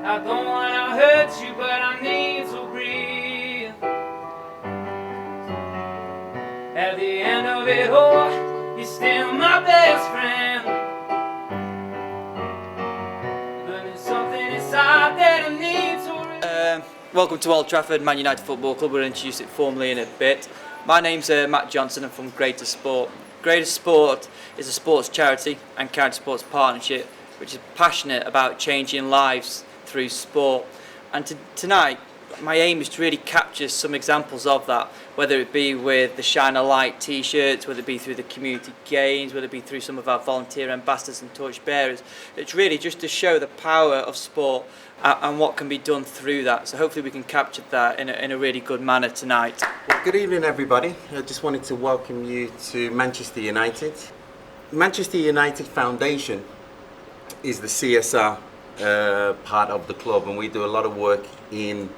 I don't wanna hurt you, but I need to breathe. At the end of it all, you're still my best friend. But there's something inside that I need to Welcome to Old Trafford Man United Football Club. We'll introduce it formally in a bit. My name's Matt Johnson. I'm from Greater Sport. Greater Sport is a sports charity and county sports partnership which is passionate about changing lives through sport. And tonight, my aim is to really capture some examples of that, whether it be with the Shine a Light t-shirts, whether it be through the community games, whether it be through some of our volunteer ambassadors and torch bearers. It's really just to show the power of sport and what can be done through that. So hopefully we can capture that in a really good manner tonight. Well, good evening, everybody. I just wanted to welcome you to Manchester United. Manchester United Foundation is the CSR part of the club, and we do a lot of work in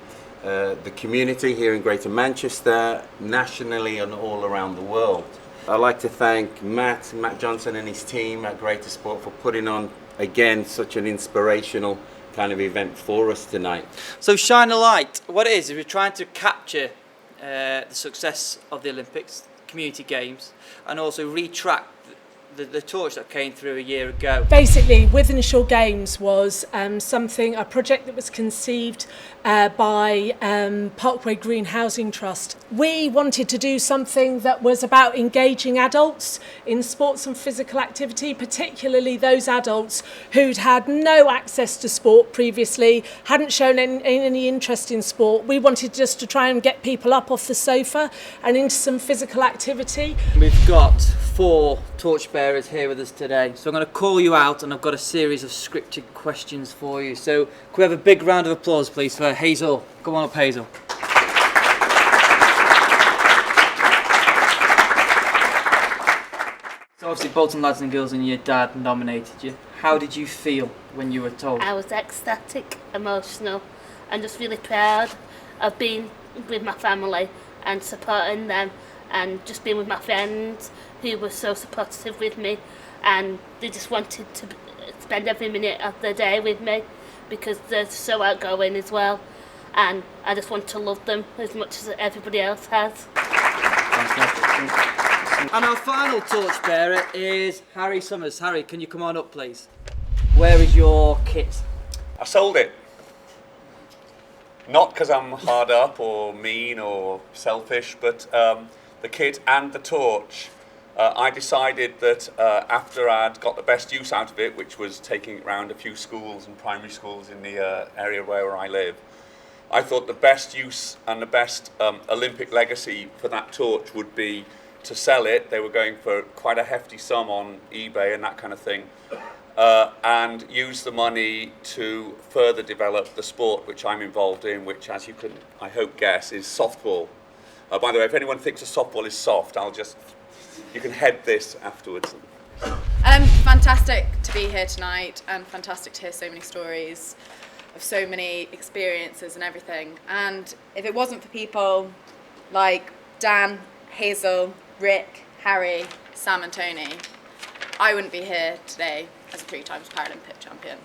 the community here in Greater Manchester, nationally and all around the world. I'd like to thank Matt Johnson and his team at Greater Sport for putting on, again, such an inspirational kind of event for us tonight. So Shine a Light, what it is we're trying to capture the success of the Olympics, community games, and also retract the torch that came through a year ago. Basically, Wythenshawe Games was a project that was conceived by Parkway Green Housing Trust. We wanted to do something that was about engaging adults in sports and physical activity, particularly those adults who'd had no access to sport previously, hadn't shown any interest in sport. We wanted just to try and get people up off the sofa and into some physical activity. We've got 4 torch bearers here with us today. So I'm going to call you out and I've got a series of scripted questions for you. So can we have a big round of applause please for Hazel? Come on up, Hazel. So obviously Bolton lads and girls and your dad nominated you. How did you feel when you were told? I was ecstatic, emotional, and just really proud of being with my family and supporting them, and just being with my friends who were so supportive with me, and they just wanted to spend every minute of the day with me because they're so outgoing as well, and I just want to love them as much as everybody else has. And our final torch bearer is Harry Summers. Harry, can you come on up please? Where is your kit? I sold it. Not because I'm hard up or mean or selfish, but the kit and the torch, I decided that after I'd got the best use out of it, which was taking it around a few schools and primary schools in the area where I live, I thought the best use and the best Olympic legacy for that torch would be to sell it. They were going for quite a hefty sum on eBay and that kind of thing, and use the money to further develop the sport which I'm involved in, which, as you can, I hope, guess, is softball. By the way, if anyone thinks a softball is soft, you can head this afterwards. Fantastic to be here tonight, and fantastic to hear so many stories of so many experiences and everything. And if it wasn't for people like Dan, Hazel, Rick, Harry, Sam and Tony, I wouldn't be here today as a 3 times Paralympic champion.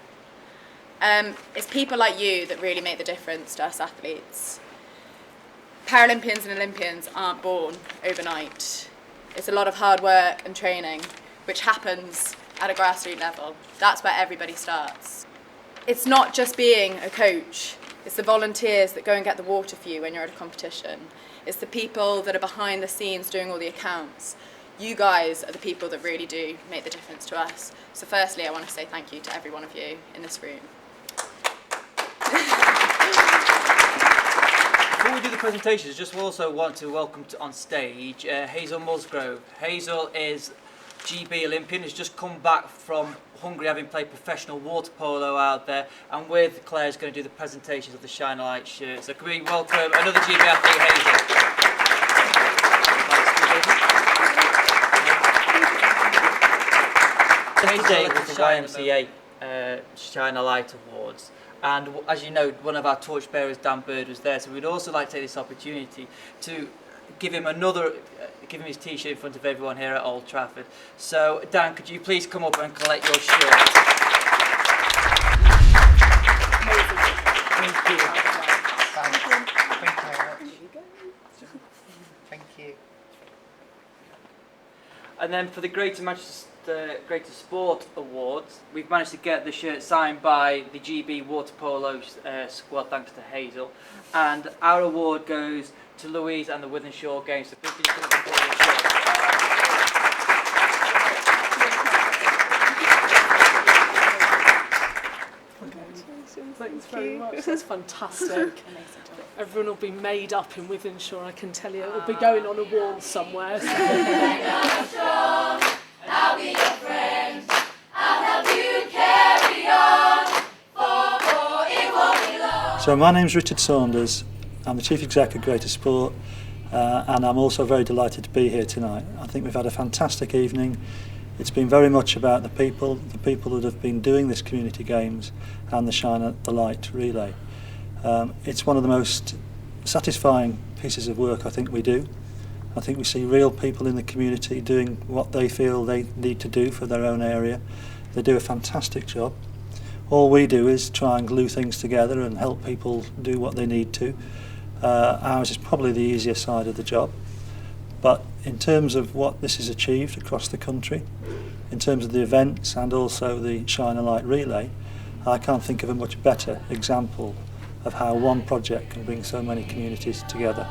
It's people like you that really make the difference to us athletes. Paralympians and Olympians aren't born overnight. It's a lot of hard work and training, which happens at a grassroots level. That's where everybody starts. It's not just being a coach. It's the volunteers that go and get the water for you when you're at a competition. It's the people that are behind the scenes doing all the accounts. You guys are the people that really do make the difference to us. So firstly, I want to say thank you to every one of you in this room. Before we do the presentations, just also want to welcome on stage Hazel Musgrove. Hazel is GB Olympian, has just come back from Hungary having played professional water polo out there, and with Claire's going to do the presentations of the Shine a Light shirt. So can we welcome another GB athlete, Hazel. Today was the YMCA Shine a Light Awards. And as you know, one of our torch bearers, Dan Bird, was there. So we'd also like to take this opportunity to give him his t-shirt in front of everyone here at Old Trafford. So Dan, could you please come up and collect your shirt? Amazing. And then for the Greater Greater Sport Awards, we've managed to get the shirt signed by the GB Water Polo squad, thanks to Hazel. And our award goes to Louise and the Wythenshawe Games. So please can you come and the shirt. Thanks very much. That's fantastic. Everyone will be made up in Wythenshawe, I can tell you. It will be going on a wall somewhere. I'll be your friend. I'll help you carry on. For it won't be long. So my name's Richard Saunders. I'm the Chief Exec of Greater Sport, and I'm also very delighted to be here tonight. I think we've had a fantastic evening. It's been very much about the people that have been doing this community games and the Shine the Light relay. It's one of the most satisfying pieces of work I think we do. I think we see real people in the community doing what they feel they need to do for their own area. They do a fantastic job. All we do is try and glue things together and help people do what they need to. Ours is probably the easier side of the job. But in terms of what this has achieved across the country, in terms of the events and also the Shine a Light relay, I can't think of a much better example of how one project can bring so many communities together.